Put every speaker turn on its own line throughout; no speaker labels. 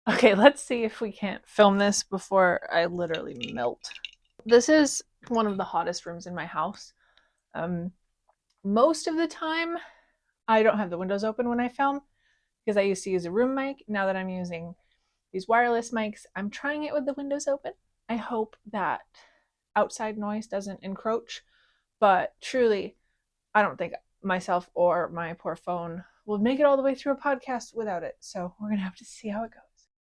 Okay, let's see if we can't film this before I literally melt. This is one of the hottest rooms in my house. Most of the time, I don't have the windows open when I film because I used to use a room mic. Now that I'm using these wireless mics, I'm trying it with the windows open. I hope that outside noise doesn't encroach, but truly, I don't think myself or my poor phone will make it all the way through a podcast without it. So we're going to have to see how it goes.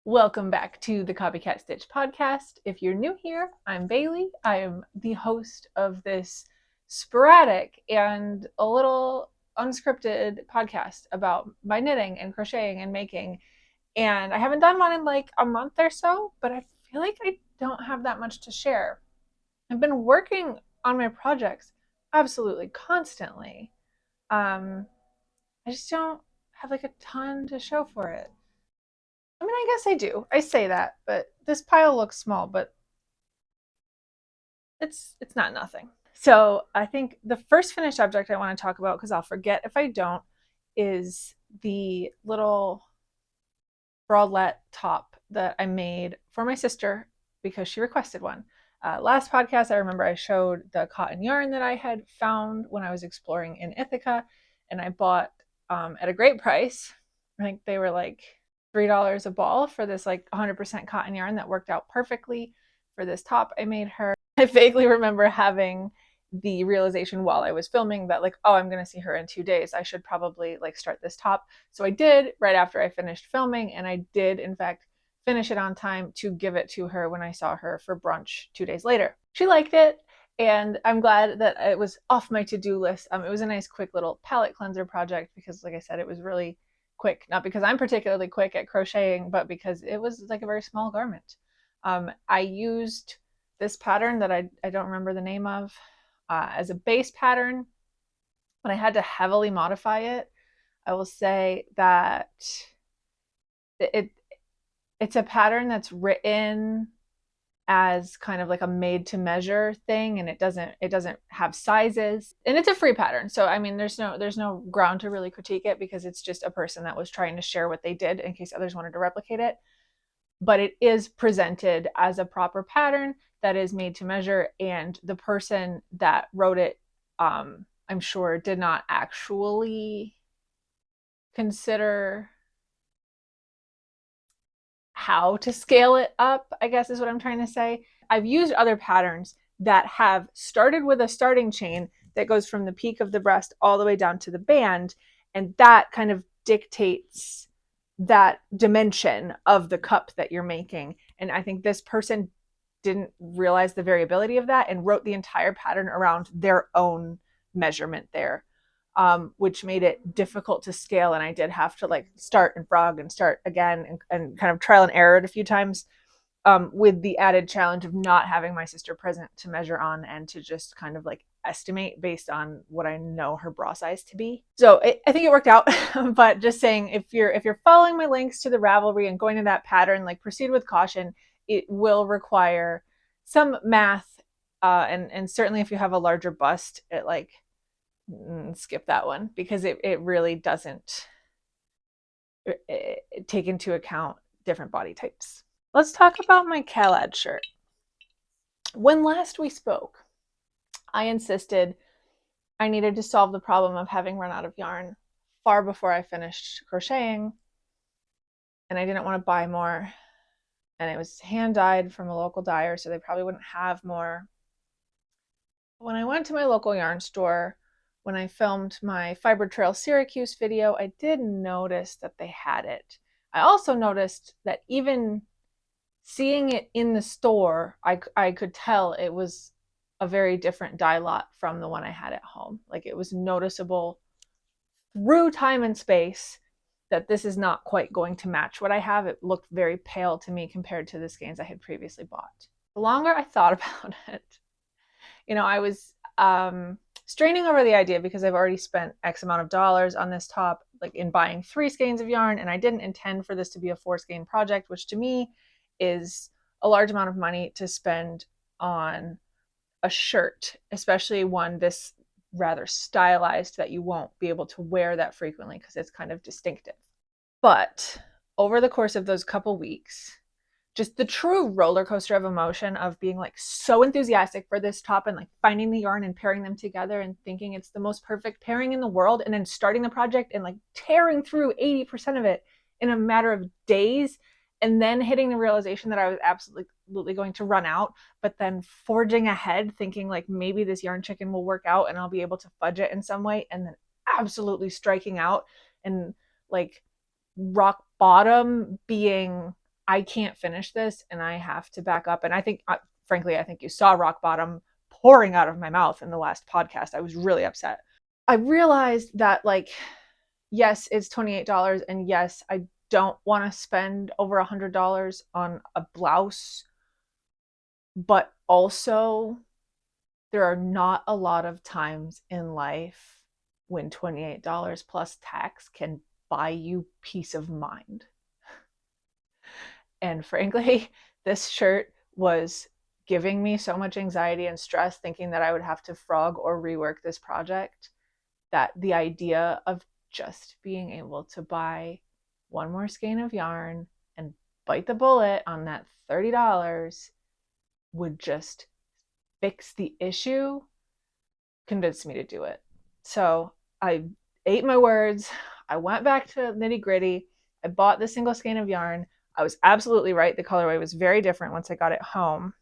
Welcome back to the Copycat Stitch podcast. If you're new here, I'm Bailey. I am the host of this sporadic and a little unscripted podcast about my knitting and crocheting and making. And I haven't done one in like a month or so, but I feel like I don't have that much to share. I've been working on my projects absolutely constantly. I just don't have like a ton to show for it. I mean, I guess I do. I say that, but this pile looks small, but it's not nothing. So I think the first finished object I want to talk about, because I'll forget if I don't, is the little bralette top that I made for my sister because she requested one. Last podcast, I remember I showed the cotton yarn that I had found when I was exploring in Ithaca, and I bought at a great price. I think they were like $3 a ball for this like 100% cotton yarn that worked out perfectly for this top I made her. I vaguely remember having the realization while I was filming that like, oh, I'm going to see her in 2 days. I should probably like start this top. So I did right after I finished filming, and I did in fact finish it on time to give it to her when I saw her for brunch 2 days later. She liked it, and I'm glad that it was off my to-do list. It was a nice quick little palette cleanser project because like I said, it was really quick, not because I'm particularly quick at crocheting, but because it was like a very small garment. I used this pattern that I don't remember the name of as a base pattern, but I had to heavily modify it. I will say that it's a pattern that's written as kind of like a made to measure thing, and it doesn't have sizes, and it's a free pattern, so I mean there's no ground to really critique it because it's just a person that was trying to share what they did in case others wanted to replicate it. But it is presented as a proper pattern that is made to measure, and the person that wrote it, I'm sure, did not actually consider how to scale it up, I guess is what I'm trying to say. I've used other patterns that have started with a starting chain that goes from the peak of the breast all the way down to the band, and that kind of dictates that dimension of the cup that you're making. And I think this person didn't realize the variability of that and wrote the entire pattern around their own measurement there, which made it difficult to scale. And I did have to like start and frog and start again and kind of trial and error it a few times, with the added challenge of not having my sister present to measure on and to just kind of like estimate based on what I know her bra size to be. So I think it worked out, but just saying, if you're following my links to the Ravelry and going to that pattern, like proceed with caution. It will require some math, and certainly if you have a larger bust, it like skip that one because it really doesn't take into account different body types. Let's talk about my Calad shirt. When last we spoke, I insisted I needed to solve the problem of having run out of yarn far before I finished crocheting, and I didn't want to buy more, and it was hand dyed from a local dyer, so they probably wouldn't have more. When I went to my local yarn store, when I filmed my Fiber Trail Syracuse video, I did notice that they had it. I also noticed that even seeing it in the store, I could tell it was a very different dye lot from the one I had at home. Like it was noticeable through time and space that this is not quite going to match what I have. It looked very pale to me compared to the skeins I had previously bought. The longer I thought about it, I was straining over the idea because I've already spent X amount of dollars on this top, like in buying 3 skeins of yarn, and I didn't intend for this to be a 4 skein project, which to me is a large amount of money to spend on a shirt, especially one this rather stylized that you won't be able to wear that frequently because it's kind of distinctive. But over the course of those couple weeks, just the true roller coaster of emotion of being like so enthusiastic for this top and like finding the yarn and pairing them together and thinking it's the most perfect pairing in the world, and then starting the project and like tearing through 80% of it in a matter of days, and then hitting the realization that I was absolutely going to run out, but then forging ahead thinking like maybe this yarn chicken will work out and I'll be able to fudge it in some way, and then absolutely striking out and like rock bottom being I can't finish this and I have to back up. And I think, frankly, I think you saw rock bottom pouring out of my mouth in the last podcast. I was really upset. I realized that, like, yes, it's $28, and yes, I don't want to spend over $100 on a blouse, but also there are not a lot of times in life when $28 plus tax can buy you peace of mind. And frankly, this shirt was giving me so much anxiety and stress thinking that I would have to frog or rework this project, that the idea of just being able to buy one more skein of yarn and bite the bullet on that $30 would just fix the issue convinced me to do it. So I ate my words. I went back to nitty gritty. I bought the single skein of yarn. I was absolutely right. The colorway was very different once I got it home.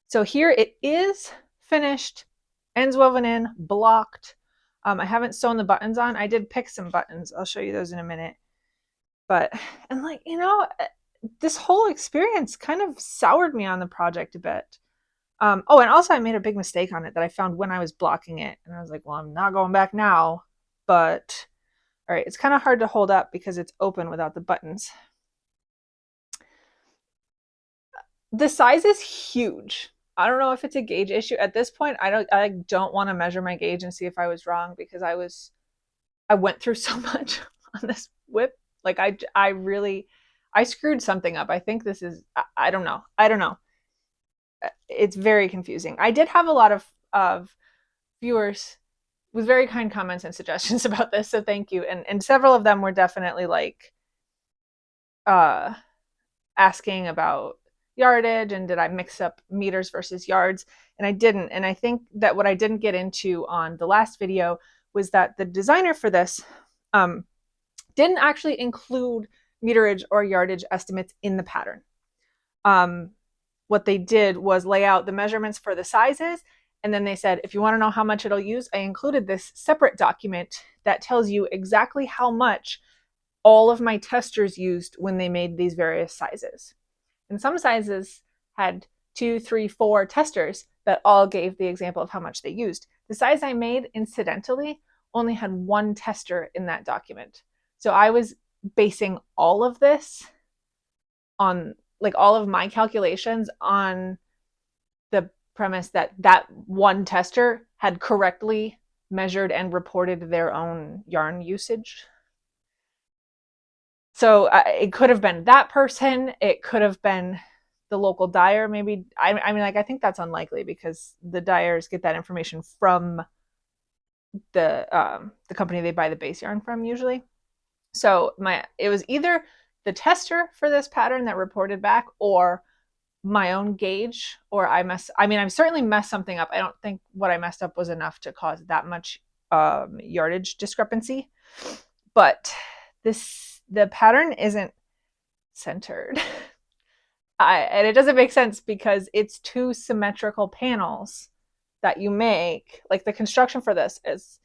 So here it is finished, ends woven in, blocked. I haven't sewn the buttons on. I did pick some buttons. I'll show you those in a minute. But, and like, you know, this whole experience kind of soured me on the project a bit. Oh, and also I made a big mistake on it that I found when I was blocking it. And I was like, well, I'm not going back now. But, all right, it's kind of hard to hold up because it's open without the buttons. The size is huge. I don't know if it's a gauge issue. At this point, I don't want to measure my gauge and see if I was wrong, because I went through so much on this whip. Like I screwed something up. I think this is, I don't know. It's very confusing. I did have a lot of viewers with very kind comments and suggestions about this, so thank you. And several of them were definitely like asking about yardage and did I mix up meters versus yards, and I didn't. And I think that what I didn't get into on the last video was that the designer for this didn't actually include meterage or yardage estimates in the pattern. What they did was lay out the measurements for the sizes, and then they said, if you want to know how much it'll use, I included this separate document that tells you exactly how much all of my testers used when they made these various sizes. And some sizes had 2, 3, 4 testers that all gave the example of how much they used. The size I made, incidentally, only had 1 tester in that document. So I was basing all of this on, like, all of my calculations on the premise that that 1 tester had correctly measured and reported their own yarn usage. So it could have been that person. It could have been the local dyer, maybe. I mean, like, I think that's unlikely because the dyers get that information from the company they buy the base yarn from usually. So it was either the tester for this pattern that reported back, or my own gauge, or I certainly messed something up. I don't think what I messed up was enough to cause that much yardage discrepancy. But the pattern isn't centered. And it doesn't make sense because it's 2 symmetrical panels that you make. Like, the construction for this is,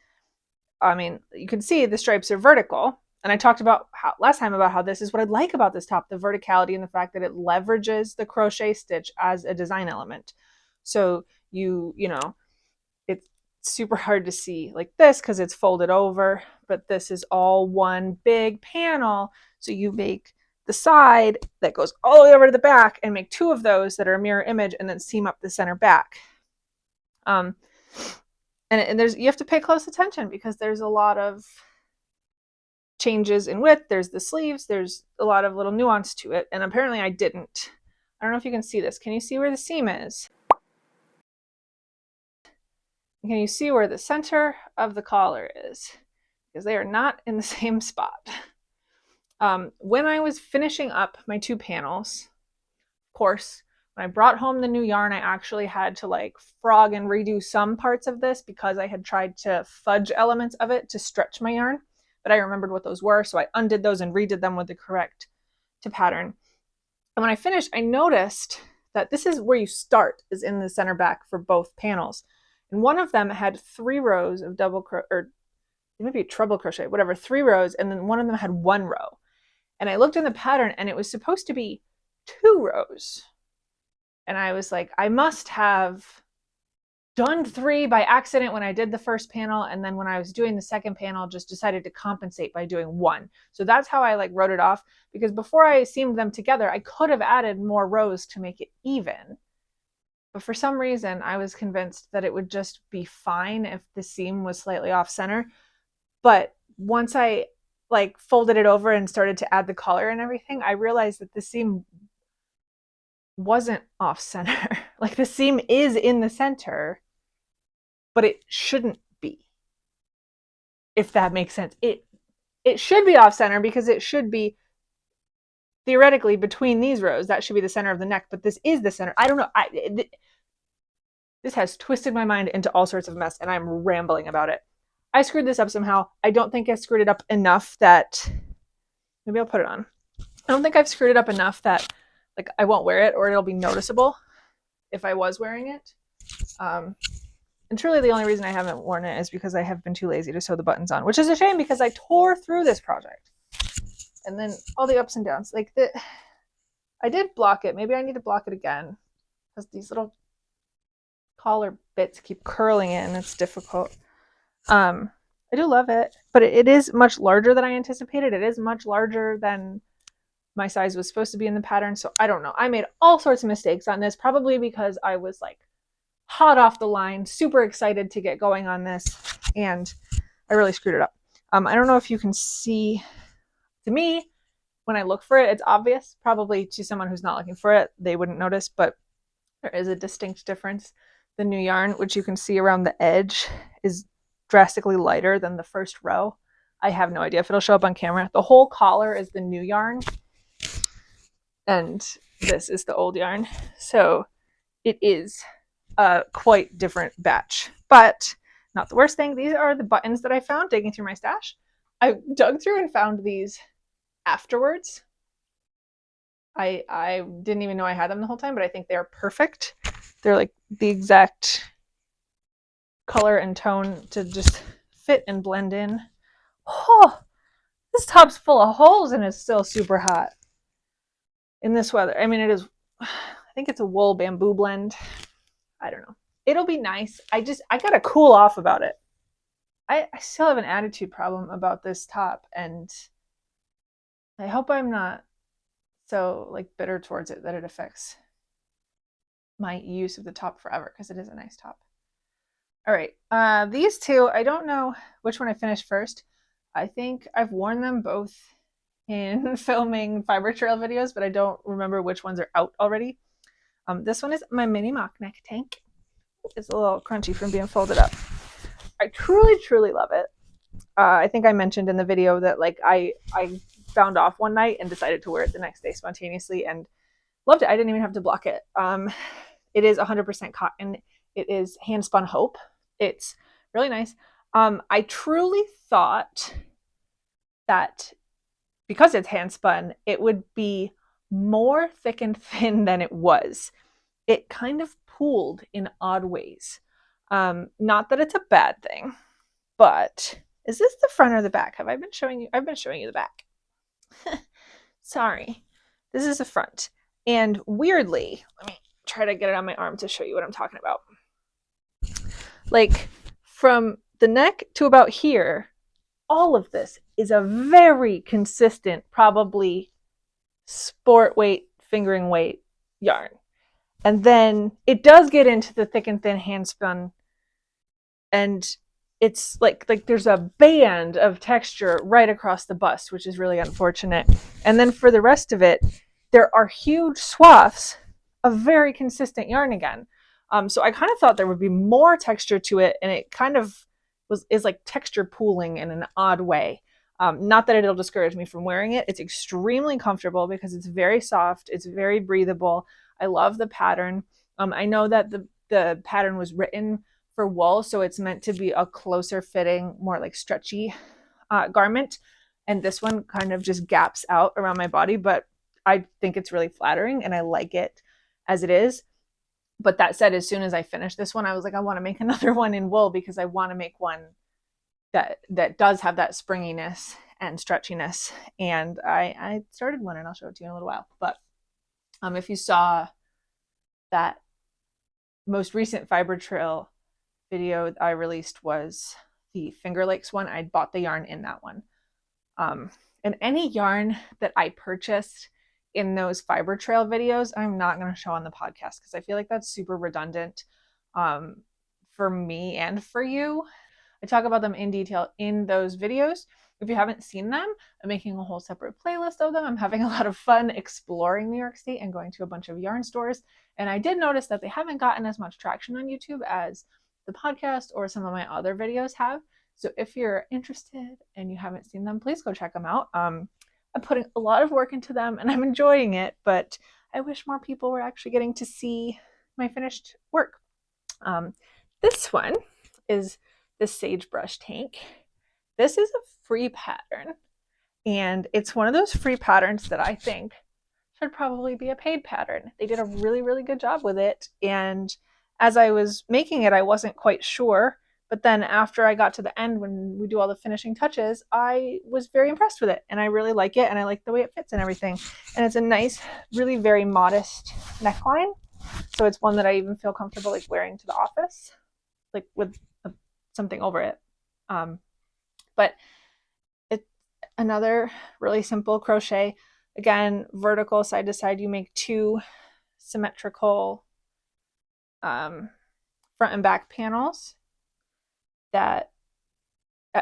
I mean, you can see the stripes are vertical. And I talked about last time about how this is what I like about this top, the verticality and the fact that it leverages the crochet stitch as a design element. So you know, it's super hard to see like this because it's folded over, but this is all one big panel. So you make the side that goes all the way over to the back and make 2 of those that are a mirror image, and then seam up the center back. And you have to pay close attention because there's a lot of changes in width. There's the sleeves. There's a lot of little nuance to it. And apparently I didn't. I don't know if you can see this. Can you see where the seam is? Can you see where the center of the collar is? Because they are not in the same spot. When I was finishing up my 2 panels, of course, when I brought home the new yarn, I actually had to like frog and redo some parts of this because I had tried to fudge elements of it to stretch my yarn, but I remembered what those were, so I undid those and redid them with the correct to pattern. And when I finished, I noticed that this is where you start, is in the center back for both panels. And one of them had 3 rows of double crochet, or maybe treble crochet, whatever, 3 rows, and then one of them had 1 row. And I looked in the pattern and it was supposed to be 2 rows. And I was like, I must have done 3 by accident when I did the first panel, and then when I was doing the second panel, just decided to compensate by doing 1. So that's how I like wrote it off, because before I seamed them together, I could have added more rows to make it even. But for some reason, I was convinced that it would just be fine if the seam was slightly off center. But once I like folded it over and started to add the color and everything, I realized that the seam wasn't off center. Like the seam is in the center, but it shouldn't be, if that makes sense. It should be off center because it should be theoretically between these rows. That should be the center of the neck, but this is the center. I don't know. This has twisted my mind into all sorts of mess, and I'm rambling about it. I screwed this up somehow. I don't think I screwed it up enough that, maybe I'll put it on. I don't think I've screwed it up enough that like I won't wear it, or it'll be noticeable if I was wearing it. And truly the only reason I haven't worn it is because I have been too lazy to sew the buttons on, which is a shame because I tore through this project. And then all the ups and downs. Like I did block it. Maybe I need to block it again because these little collar bits keep curling in. It's difficult. I do love it, but it is much larger than I anticipated. It is much larger than my size was supposed to be in the pattern. So I don't know. I made all sorts of mistakes on this, probably because I was like hot off the line, super excited to get going on this, and I really screwed it up. I don't know if you can see, to me, when I look for it, it's obvious. Probably to someone who's not looking for it, they wouldn't notice, but there is a distinct difference. The new yarn, which you can see around the edge, is drastically lighter than the first row. I have no idea if it'll show up on camera. The whole collar is the new yarn, and this is the old yarn. So it is a quite different batch, but not the worst thing. These are the buttons that I found digging through my stash. I dug through and found these afterwards. I didn't even know I had them the whole time, but I think they're perfect. They're like the exact color and tone to just fit and blend in. Oh, this top's full of holes and it's still super hot in this weather. I mean, it is, I think it's a wool bamboo blend. I don't know. It'll be nice. I gotta cool off about it. I still have an attitude problem about this top, and I hope I'm not so like bitter towards it that it affects my use of the top forever, because it is a nice top. All right, these two, I don't know which one I finished first. I think I've worn them both in filming fiber trail videos, but I don't remember which ones are out already. This one is my mini mock neck tank. It's a little crunchy from being folded up. I truly, truly love it. I think I mentioned in the video that like I found off one night and decided to wear it the next day spontaneously and loved it. I didn't even have to block it. It is 100% cotton. It is hand spun hope. It's really nice. I truly thought that because it's hand spun, it would be more thick and thin than it was. It kind of pooled in odd ways. Not that it's a bad thing, but is this the front or the back? Have I been showing you? I've been showing you the back. Sorry. This is the front. And weirdly, let me try to get it on my arm to show you what I'm talking about. Like from the neck to about here, all of this is a very consistent, probably sport weight, fingering weight yarn. And then it does get into the thick and thin hand spun, and it's like there's a band of texture right across the bust, which is really unfortunate. And then for the rest of it, there are huge swaths of very consistent yarn again. So I kind of thought there would be more texture to it, and it kind of is like texture pooling in an odd way. Not that it'll discourage me from wearing it. It's extremely comfortable because it's very soft. It's very breathable. I love the pattern. I know that the pattern was written for wool, so it's meant to be a closer fitting, more like stretchy garment. And this one kind of just gaps out around my body, but I think it's really flattering and I like it as it is. But that said, as soon as I finished this one, I was like, I want to make another one in wool because I want to make one that does have that springiness and stretchiness. And I started one, and I'll show it to you in a little while. But if you saw that most recent Fiber Trail video I released was the Finger Lakes one. I bought the yarn in that one. And any yarn that I purchased in those Fiber Trail videos, I'm not going to show on the podcast because I feel like that's super redundant for me and for you. I talk about them in detail in those videos. If you haven't seen them, I'm making a whole separate playlist of them. I'm having a lot of fun exploring New York State and going to a bunch of yarn stores. And I did notice that they haven't gotten as much traction on YouTube as the podcast or some of my other videos have. So if you're interested and you haven't seen them, please go check them out. I'm putting a lot of work into them and I'm enjoying it, but I wish more people were actually getting to see my finished work. This one is the Sagebrush Tank. This is a free pattern, and it's one of those free patterns that I think should probably be a paid pattern. They did a really, really good job with it, and as I was making it, I wasn't quite sure, but then after I got to the end, when we do all the finishing touches, I was very impressed with it, and I really like it, and I like the way it fits and everything. And it's a nice, really very modest neckline, so it's one that I even feel comfortable like wearing to the office, like with something over it. But it's another really simple crochet. Again, vertical side to side. You make two symmetrical front and back panels. That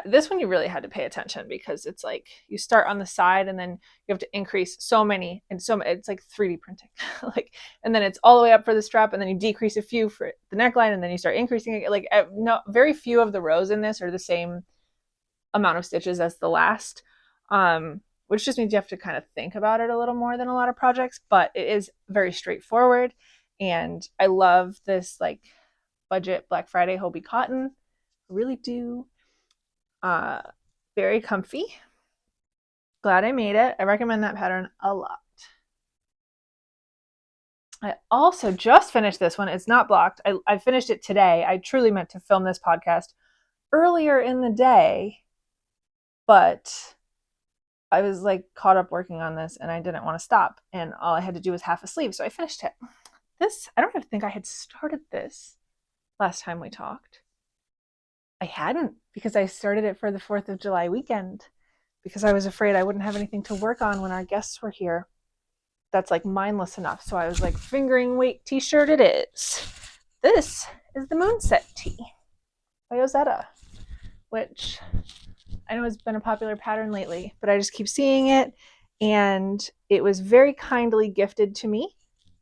this one you really had to pay attention because it's like you start on the side and then you have to increase so many, and so it's like 3D printing. Like, and then it's all the way up for the strap, and then you decrease a few for the neckline, and then you start increasing it. Like, no, very few of the rows in this are the same amount of stitches as the last, which just means you have to kind of think about it a little more than a lot of projects, but it is very straightforward. And I love this like budget Black Friday Hobie cotton. I really do. Very comfy. Glad I made it. I recommend that pattern a lot. I also just finished this one. It's not blocked. I finished it today. I truly meant to film this podcast earlier in the day, but I was like caught up working on this and I didn't want to stop, and all I had to do was half a sleeve, so I finished it. This, I don't even think I had started this last time we talked. I hadn't, because I started it for the 4th of July weekend because I was afraid I wouldn't have anything to work on when our guests were here. That's like mindless enough. So I was like, fingering weight t-shirt it is. This is the Moonset tee by Ozetta, which I know has been a popular pattern lately, but I just keep seeing it. And it was very kindly gifted to me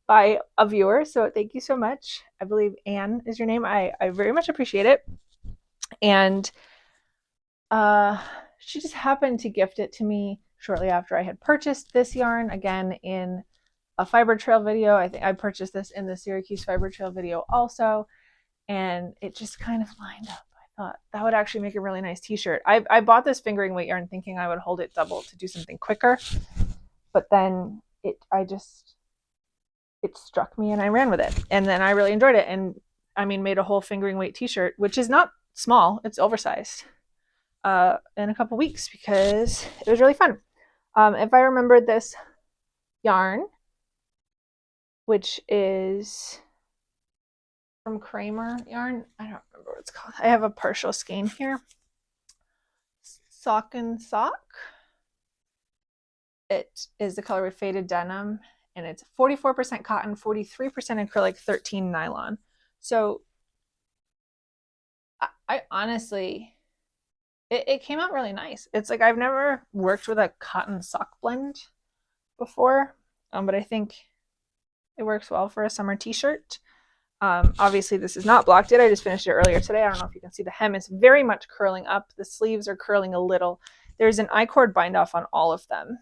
by a viewer. So thank you so much. I believe Anne is your name. I very much appreciate it. And she just happened to gift it to me shortly after I had purchased this yarn, again in a Fiber Trail video. I think I purchased this in the Syracuse Fiber Trail video also, and it just kind of lined up. I thought that would actually make a really nice t-shirt. I bought this fingering weight yarn thinking I would hold it double to do something quicker, but then it struck me and I ran with it, and then I really enjoyed it, and I mean made a whole fingering weight t-shirt, which is not small, it's oversized, in a couple weeks because it was really fun. If I remembered this yarn, which is from Kramer yarn, I don't remember what it's called. I have a partial skein here. Sock and Sock. It is the color with faded denim, and it's 44% cotton, 43% acrylic, 13 nylon. So I honestly, it came out really nice. It's like I've never worked with a cotton sock blend before, but I think it works well for a summer t-shirt. Obviously this is not blocked yet. I just finished it earlier today. I don't know if you can see the hem is very much curling up. The sleeves are curling a little. There's an I-cord bind off on all of them,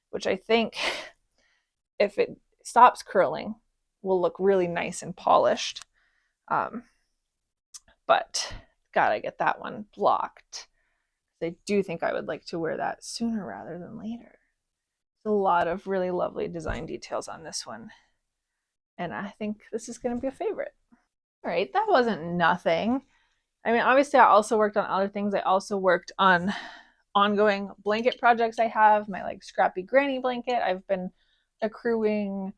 which I think if it stops curling will look really nice and polished. But gotta get that one blocked. I do think I would like to wear that sooner rather than later. There's a lot of really lovely design details on this one, and I think this is going to be a favorite. All right, that wasn't nothing. I mean, obviously I also worked on other things. I also worked on ongoing blanket projects I have, my like scrappy granny blanket. I've been accruing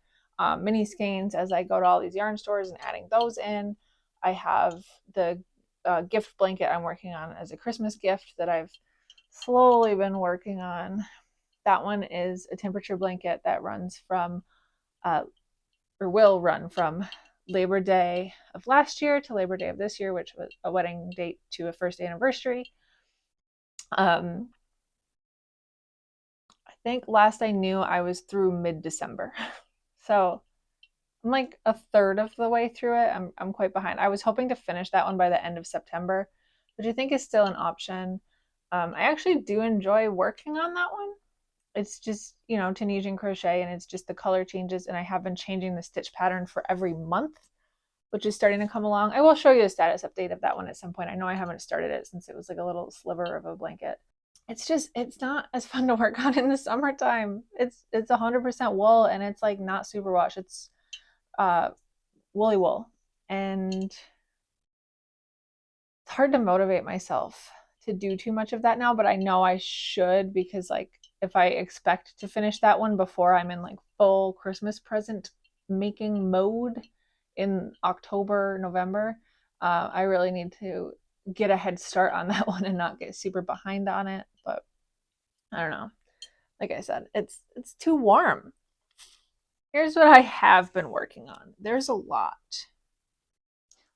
mini skeins as I go to all these yarn stores and adding those in. I have the gift blanket I'm working on as a Christmas gift that I've slowly been working on. That one is a temperature blanket that runs from, or will run from Labor Day of last year to Labor Day of this year, which was a wedding date to a first anniversary. I think last I knew I was through mid-December. So I'm like a third of the way through it. I'm quite behind. I was hoping to finish that one by the end of September, which I think is still an option. I actually do enjoy working on that one. It's just, you know, Tunisian crochet, and it's just the color changes, and I have been changing the stitch pattern for every month, which is starting to come along. I will show you a status update of that one at some point. I know I haven't started it since it was like a little sliver of a blanket. It's not as fun to work on in the summertime. It's 100% wool, and it's like not super wash. It's woolly wool, and it's hard to motivate myself to do too much of that now, but I know I should, because like if I expect to finish that one before I'm in like full Christmas present making mode in October, November, I really need to get a head start on that one and not get super behind on it. But I don't know. Like I said, it's too warm. Here's what I have been working on. There's a lot.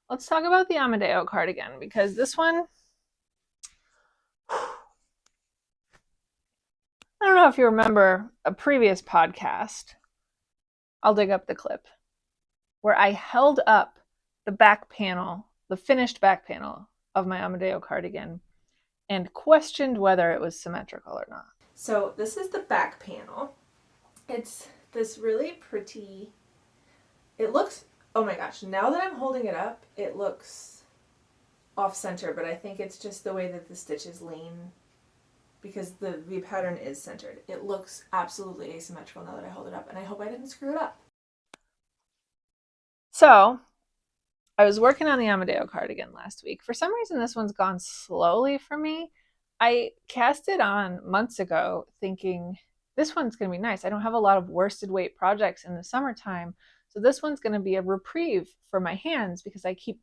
Let's talk about the Amadeo cardigan, because this one, I don't know if you remember a previous podcast, I'll dig up the clip, where I held up the back panel, the finished back panel of my Amadeo cardigan, and questioned whether it was symmetrical or not. So this is the back panel. It's this really pretty, it looks, oh my gosh, now that I'm holding it up, it looks off center, but I think it's just the way that the stitches lean, because the V pattern is centered. It looks absolutely asymmetrical now that I hold it up, and I hope I didn't screw it up. So I was working on the Amadeo cardigan last week. For some reason, this one's gone slowly for me. I cast it on months ago thinking this one's going to be nice. I don't have a lot of worsted weight projects in the summertime, so this one's going to be a reprieve for my hands, because I keep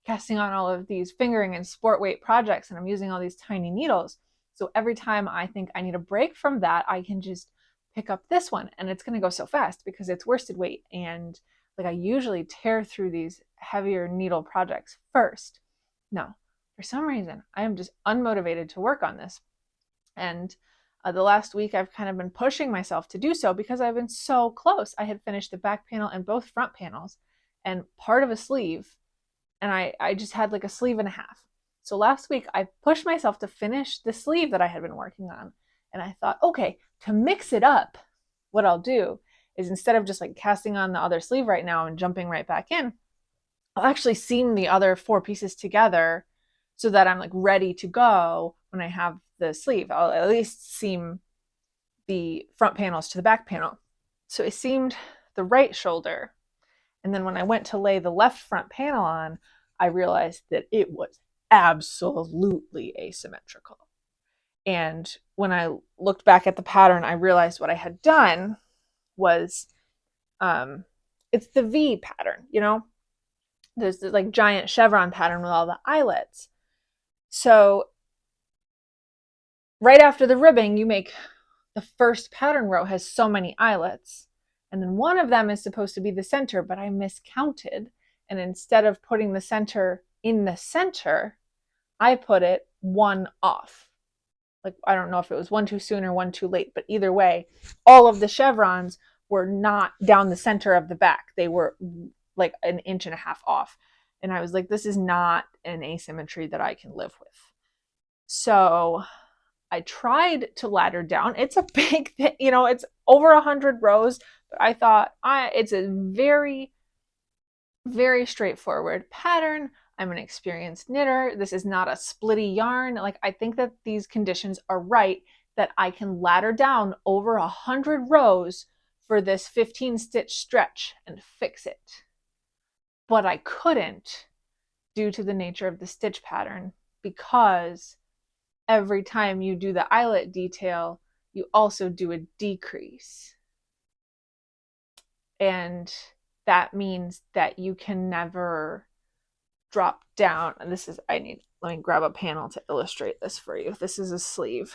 casting on all of these fingering and sport weight projects, and I'm using all these tiny needles. So every time I think I need a break from that, I can just pick up this one, and it's going to go so fast because it's worsted weight. And like I usually tear through these heavier needle projects first. No, for some reason, I am just unmotivated to work on this. And the last week I've kind of been pushing myself to do so because I've been so close. I had finished the back panel and both front panels and part of a sleeve, and I just had like a sleeve and a half. So last week I pushed myself to finish the sleeve that I had been working on, and I thought, okay, to mix it up, what I'll do is, instead of just like casting on the other sleeve right now and jumping right back in, I'll actually seam the other 4 pieces together so that I'm like ready to go when I have the sleeve. I'll at least seam the front panels to the back panel. So I seamed the right shoulder, and then when I went to lay the left front panel on, I realized that it was absolutely asymmetrical. And when I looked back at the pattern, I realized what I had done was, it's the V pattern, you know? There's this like giant chevron pattern with all the eyelets. So right after the ribbing, you make the first pattern row has so many eyelets, and then one of them is supposed to be the center, but I miscounted. And instead of putting the center in the center, I put it one off. Like, I don't know if it was one too soon or one too late, but either way, all of the chevrons were not down the center of the back. They were like 1.5 inches off. And I was like, this is not an asymmetry that I can live with. So I tried to ladder down. It's a big thing, you know, it's over 100 rows, but I thought it's a very, very straightforward pattern. I'm an experienced knitter. This is not a splitty yarn. Like, I think that these conditions are right, that I can ladder down over 100 rows for this 15 stitch stretch and fix it. But I couldn't, due to the nature of the stitch pattern, because every time you do the eyelet detail, you also do a decrease. And that means that you can never drop down. And this is, let me grab a panel to illustrate this for you. This is a sleeve.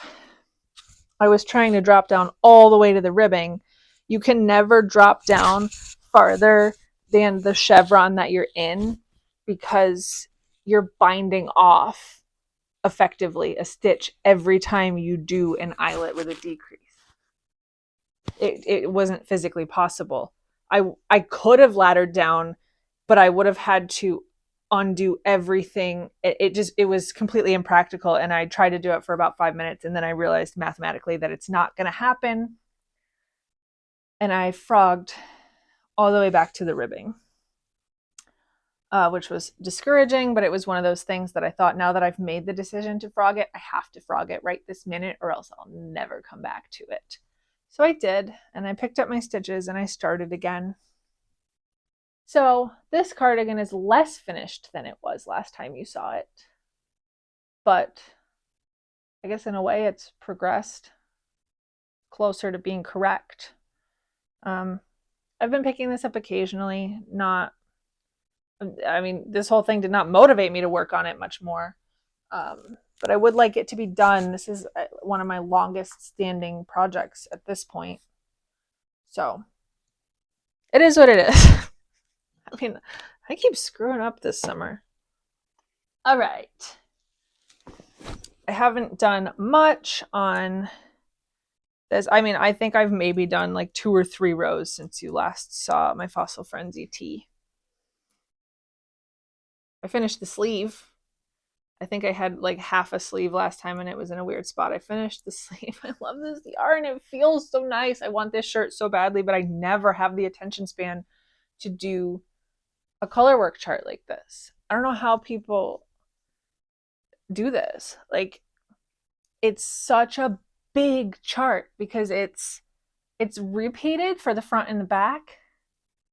I was trying to drop down all the way to the ribbing. You can never drop down farther than the chevron that you're in, because you're binding off effectively a stitch every time you do an eyelet with a decrease. It wasn't physically possible. I could have laddered down, but I would have had to undo everything. It was completely impractical, and I tried to do it for about 5 minutes, and then I realized mathematically that it's not going to happen, and I frogged all the way back to the ribbing, which was discouraging, but it was one of those things that I thought, now that I've made the decision to frog it, I have to frog it right this minute, or else I'll never come back to it. So I did, and I picked up my stitches and I started again. So this cardigan is less finished than it was last time you saw it, but I guess in a way it's progressed closer to being correct. I've been picking this up occasionally, this whole thing did not motivate me to work on it much more, but I would like it to be done. This is one of my longest standing projects at this point. So it is what it is. I keep screwing up this summer. All right. I haven't done much on this. I think I've maybe done like 2 or 3 rows since you last saw my Fossil Frenzy tee. I finished the sleeve. I think I had like half a sleeve last time and it was in a weird spot. I finished the sleeve. I love this yarn. It feels so nice. I want this shirt so badly, but I never have the attention span to do a color work chart like this. I don't know how people do this. Like, it's such a big chart because it's repeated for the front and the back,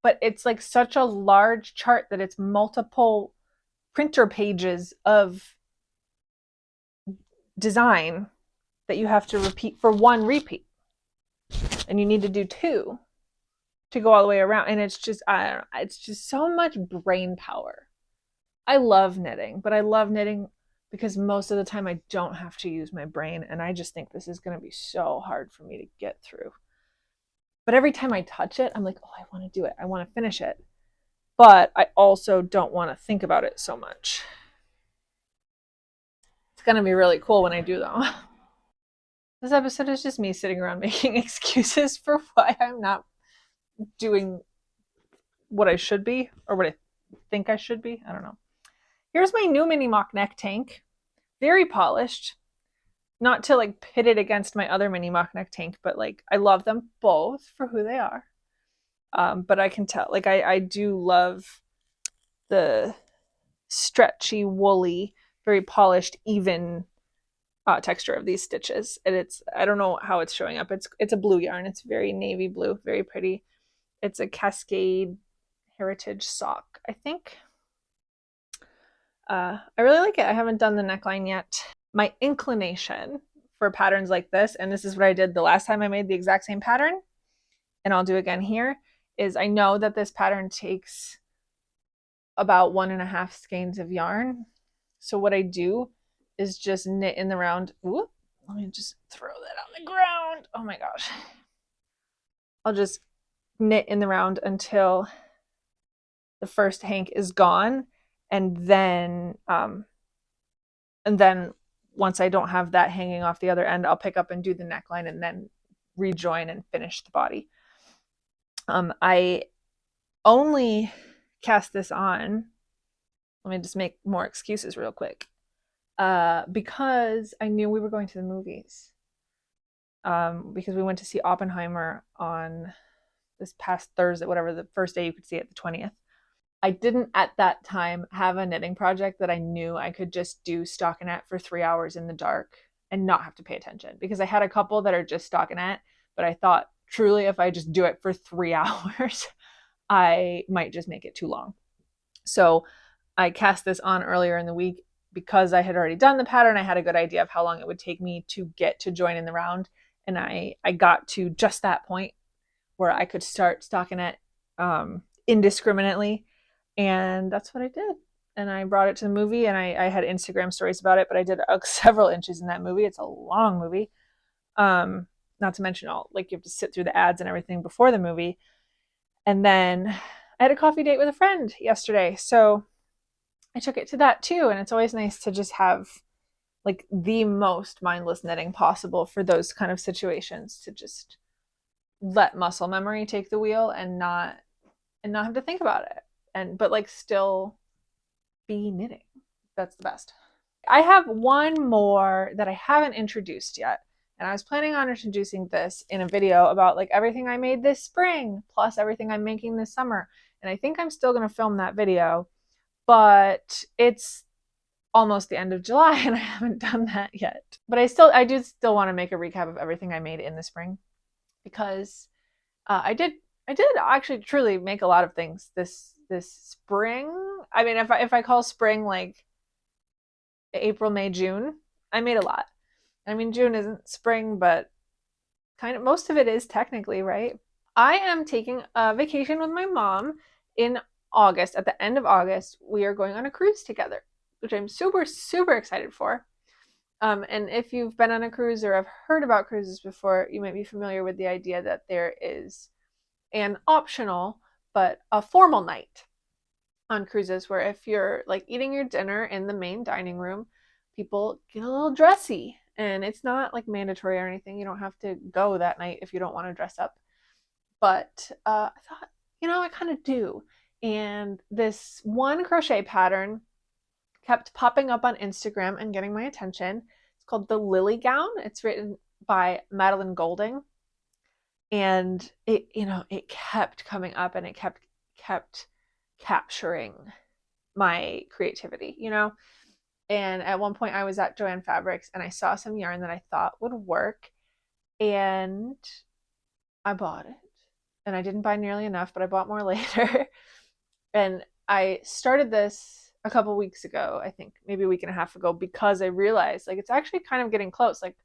but it's like such a large chart that it's multiple printer pages of design that you have to repeat for one repeat, and you need to do 2 to go all the way around. And it's just, I don't know, it's just so much brain power. I love knitting, but I love knitting because most of the time I don't have to use my brain, and I just think this is going to be so hard for me to get through. But every time I touch it, I'm like, oh, I want to do it. I want to finish it. But I also don't want to think about it so much. It's going to be really cool when I do, though. This episode is just me sitting around making excuses for why I'm not doing what I should be, or what I think I should be. I don't know. Here's my new mini mock neck tank. Very polished. Not to like pit it against my other mini mock neck tank, but like I love them both for who they are. But I can tell, like I do love the stretchy, woolly, very polished, even texture of these stitches. And it's, I don't know how it's showing up. It's a blue yarn. It's very navy blue, very pretty. It's a Cascade Heritage sock, I think. I really like it. I haven't done the neckline yet. My inclination for patterns like this, and this is what I did the last time I made the exact same pattern, and I'll do again here, is I know that this pattern takes about 1.5 skeins of yarn. So what I do is just knit in the round. Ooh, let me just throw that on the ground. Oh my gosh. I'll just knit in the round until the first hank is gone, and then once I don't have that hanging off the other end, I'll pick up and do the neckline and then rejoin and finish the body. I only cast this on, let me just make more excuses real quick. because I knew we were going to the movies. Because we went to see Oppenheimer on this past Thursday, whatever the first day you could see it, the 20th. I didn't at that time have a knitting project that I knew I could just do stockinette for 3 hours in the dark and not have to pay attention, because I had a couple that are just stockinette, but I thought truly if I just do it for 3 hours, I might just make it too long. So I cast this on earlier in the week because I had already done the pattern. I had a good idea of how long it would take me to get to join in the round. And I got to just that point where I could start stockinette indiscriminately. And that's what I did. And I brought it to the movie, and I had Instagram stories about it, but I did several inches in that movie. It's a long movie. Not to mention all, like, you have to sit through the ads and everything before the movie. And then I had a coffee date with a friend yesterday. So I took it to that too. And it's always nice to just have like the most mindless knitting possible for those kind of situations, to just let muscle memory take the wheel and not have to think about it, but like still be knitting. That's the best. I have one more that I haven't introduced yet, and I was planning on introducing this in a video about like everything I made this spring plus everything I'm making this summer, and I think I'm still going to film that video, but it's almost the end of July and I haven't done that yet. But I do still want to make a recap of everything I made in the spring, because I did actually truly make a lot of things this spring. I mean, if I call spring like April, May, June, I made a lot. I mean, June isn't spring, but kind of most of it is technically, right? I am taking a vacation with my mom in August. At the end of August, we are going on a cruise together, which I'm super, super excited for. And if you've been on a cruise or have heard about cruises before, you might be familiar with the idea that there is an optional but a formal night on cruises, where if you're like eating your dinner in the main dining room, people get a little dressy, and it's not like mandatory or anything. You don't have to go that night if you don't want to dress up. But I thought, I kind of do. And this one crochet pattern kept popping up on Instagram and getting my attention. It's called the Lily Gown. It's written by Madeline Golding. And it kept coming up, and it kept capturing my creativity, And at one point I was at Joann Fabrics and I saw some yarn that I thought would work, and I bought it. And I didn't buy nearly enough, but I bought more later. And I started this a couple weeks ago, I think maybe a week and a half ago, because I realized like it's actually kind of getting close. Like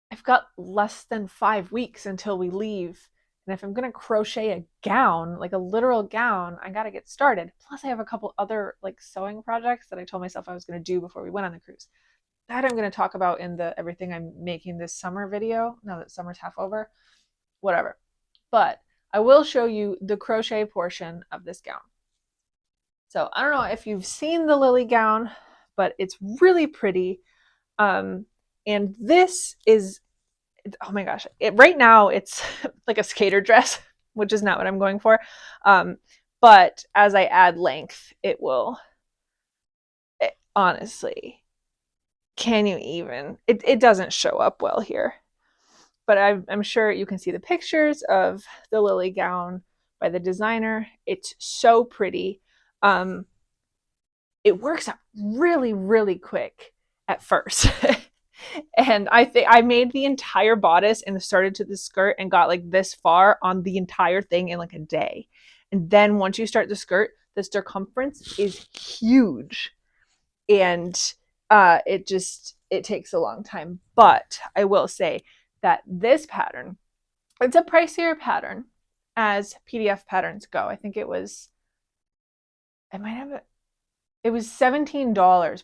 I've got less than 5 weeks until we leave. And if I'm going to crochet a gown, like a literal gown, I got to get started. Plus I have a couple other like sewing projects that I told myself I was going to do before we went on the cruise. That I'm going to talk about in the everything I'm making this summer video, now that summer's half over, whatever. But I will show you the crochet portion of this gown. So I don't know if you've seen the Lily gown, but it's really pretty. And this is, oh my gosh, right now it's like a skater dress, which is not what I'm going for. But as I add length, honestly, can you even, it doesn't show up well here. But I'm sure you can see the pictures of the Lily gown by the designer. It's so pretty. It works out really, really quick at first. And I think I made the entire bodice and started to the skirt and got like this far on the entire thing in like a day. And then once you start the skirt, the circumference is huge. And it takes a long time. But I will say that this pattern, it's a pricier pattern as PDF patterns go. I think it was $17,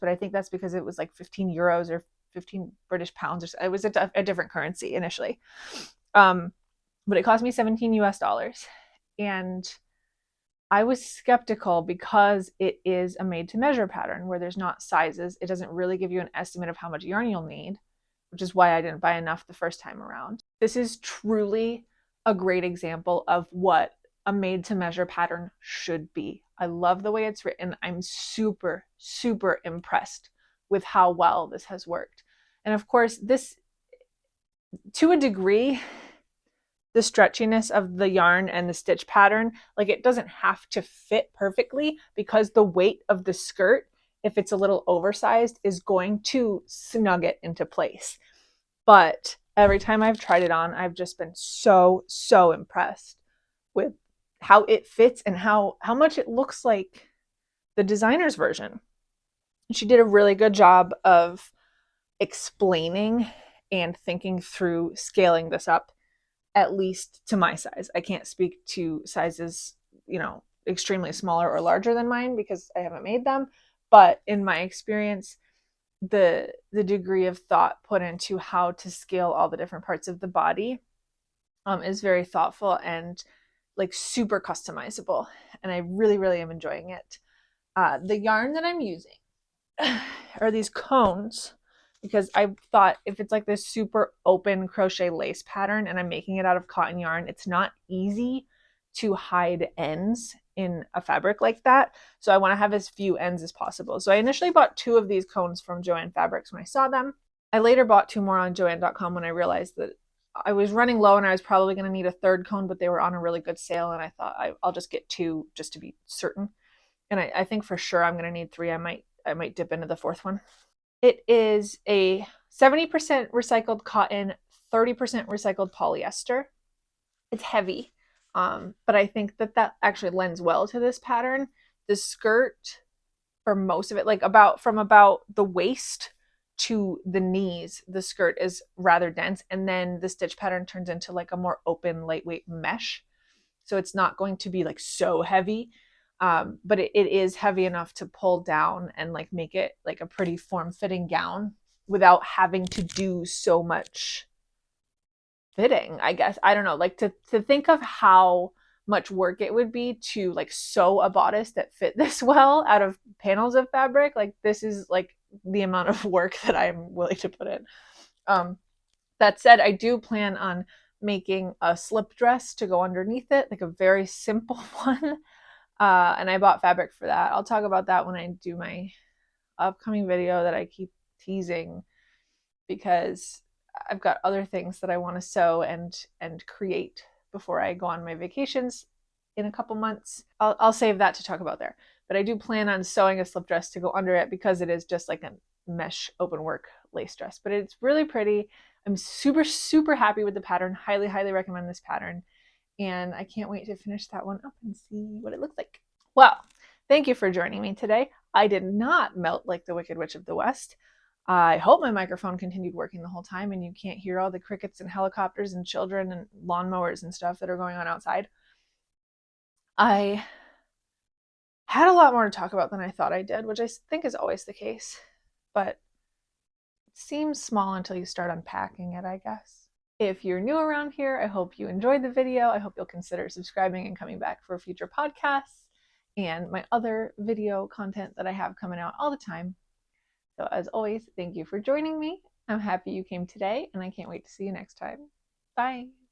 but I think that's because it was like 15 euros or 15 British pounds. It was a different currency initially. But it cost me 17 US dollars. And I was skeptical because it is a made to measure pattern where there's not sizes. It doesn't really give you an estimate of how much yarn you'll need, which is why I didn't buy enough the first time around. This is truly a great example of what a made to measure pattern should be. I love the way it's written. I'm super, super impressed with how well this has worked. And of course, this, to a degree, the stretchiness of the yarn and the stitch pattern, like it doesn't have to fit perfectly because the weight of the skirt, if it's a little oversized, is going to snug it into place. But every time I've tried it on, I've just been so impressed with how it fits and how much it looks like the designer's version. She did a really good job of explaining and thinking through scaling this up, at least to my size. I can't speak to sizes, extremely smaller or larger than mine because I haven't made them. But in my experience, the degree of thought put into how to scale all the different parts of the body is very thoughtful and like super customizable. And I really am enjoying it. The yarn that I'm using are these cones, because I thought if it's like this super open crochet lace pattern and I'm making it out of cotton yarn, it's not easy to hide ends in a fabric like that. So I want to have as few ends as possible. So I initially bought 2 of these cones from Joann Fabrics when I saw them. I later bought 2 more on Joann.com when I realized that I was running low and I was probably going to need a 3rd cone, but they were on a really good sale. And I thought I'll just get 2 just to be certain. And I think for sure I'm going to need 3. I might dip into the 4th one. It is a 70% recycled cotton, 30% recycled polyester. It's heavy, but I think that actually lends well to this pattern. The skirt, for most of it, like from about the waist to the knees, the skirt is rather dense, and then the stitch pattern turns into like a more open, lightweight mesh. So it's not going to be like so heavy. But it is heavy enough to pull down and like make it like a pretty form-fitting gown without having to do so much fitting, I guess. I don't know, like to think of how much work it would be to like sew a bodice that fit this well out of panels of fabric. Like this is like the amount of work that I'm willing to put in. That said, I do plan on making a slip dress to go underneath it, like a very simple one. And I bought fabric for that. I'll talk about that when I do my upcoming video that I keep teasing, because I've got other things that I want to sew and create before I go on my vacations in a couple months. I'll save that to talk about there. But I do plan on sewing a slip dress to go under it because it is just like a mesh open work lace dress. But it's really pretty. I'm super happy with the pattern. Highly recommend this pattern. And I can't wait to finish that one up and see what it looks like. Well, thank you for joining me today. I did not melt like the Wicked Witch of the West. I hope my microphone continued working the whole time and you can't hear all the crickets and helicopters and children and lawnmowers and stuff that are going on outside. I had a lot more to talk about than I thought I did, which I think is always the case, but it seems small until you start unpacking it, I guess. If you're new around here, I hope you enjoyed the video. I hope you'll consider subscribing and coming back for future podcasts and my other video content that I have coming out all the time. So as always, thank you for joining me. I'm happy you came today, and I can't wait to see you next time. Bye.